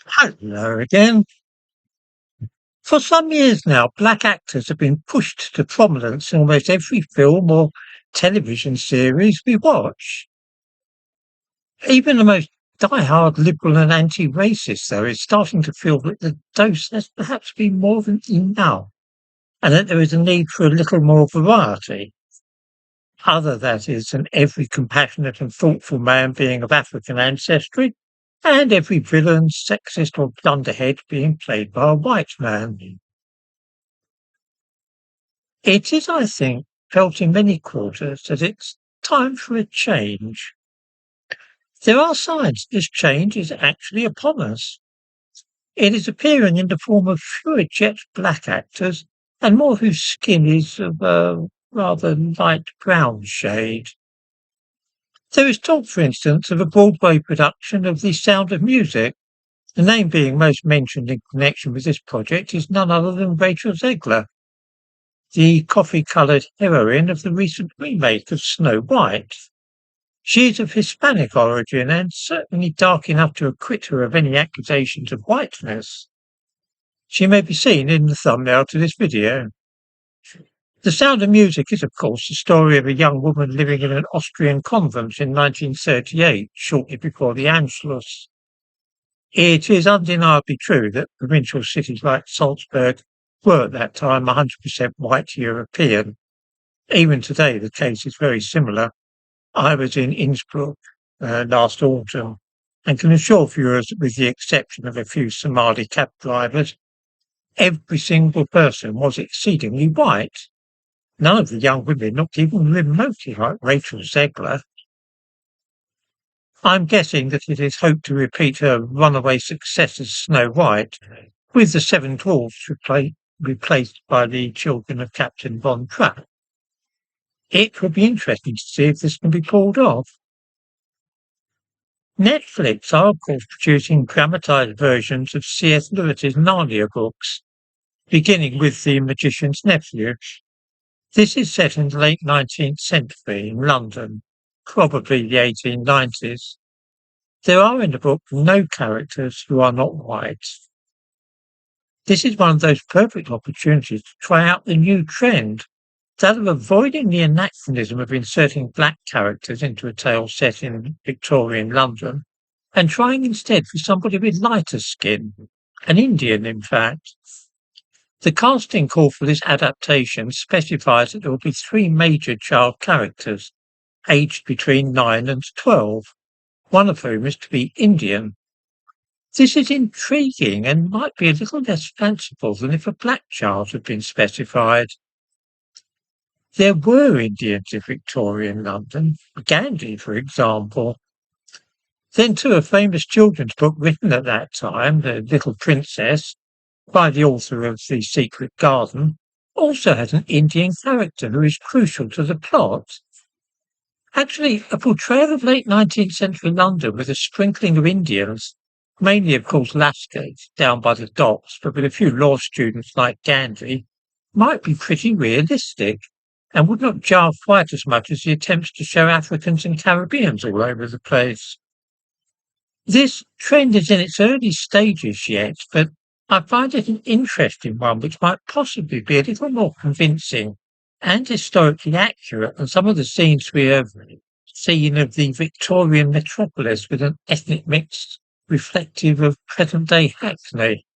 Hello again. For some years now, black actors have been pushed to prominence in almost every film or television series we watch. Even the most die-hard liberal and anti-racist, though, is starting to feel that the dose has perhaps been more than enough, and that there is a need for a little more variety. Other, that is, than every compassionate and thoughtful man being of African ancestry, and every villain, sexist or dunderhead being played by a white man. It is, I think, felt in many quarters that it's time for a change. There are signs this change is actually upon us. It is appearing in the form of fewer jet black actors and more whose skin is of a rather light brown shade. There is talk, for instance, of a Broadway production of The Sound of Music. The name being most mentioned in connection with this project is none other than Rachel Zegler, the coffee-coloured heroine of the recent remake of Snow White. She is of Hispanic origin and certainly dark enough to acquit her of any accusations of whiteness. She may be seen in the thumbnail to this video. The Sound of Music is, of course, the story of a young woman living in an Austrian convent in 1938, shortly before the Anschluss. It is undeniably true that provincial cities like Salzburg were at that time 100% white European. Even today, the case is very similar. I was in Innsbruck last autumn and can assure viewers that with the exception of a few Somali cab drivers, every single person was exceedingly white. None of the young women looked even remotely like Rachel Zegler. I'm guessing that it is hoped to repeat her runaway success as Snow White, with the Seven Dwarfs replaced by the children of Captain Von Trapp. It would be interesting to see if this can be pulled off. Netflix are, of course, producing dramatized versions of C.S. Lewis's Narnia books, beginning with The Magician's Nephew. This is set in the late 19th century in London, probably the 1890s. There are in the book no characters who are not white. This is one of those perfect opportunities to try out the new trend, that of avoiding the anachronism of inserting black characters into a tale set in Victorian London, and trying instead for somebody with lighter skin, an Indian in fact. The casting call for this adaptation specifies that there will be 3 major child characters, aged between 9 and 12, one of whom is to be Indian. This is intriguing and might be a little less fanciful than if a black child had been specified. There were Indians in Victorian London, Gandhi, for example. Then, too, a famous children's book written at that time, The Little Princess, by the author of The Secret Garden, also has an Indian character who is crucial to the plot. Actually, a portrayal of late 19th century London with a sprinkling of Indians, mainly, of course, Lascars, down by the docks, but with a few law students like Gandhi, might be pretty realistic, and would not jar quite as much as the attempts to show Africans and Caribbeans all over the place. This trend is in its early stages yet, but I find it an interesting one which might possibly be a little more convincing and historically accurate than some of the scenes we have seen of the Victorian metropolis with an ethnic mix reflective of present-day Hackney.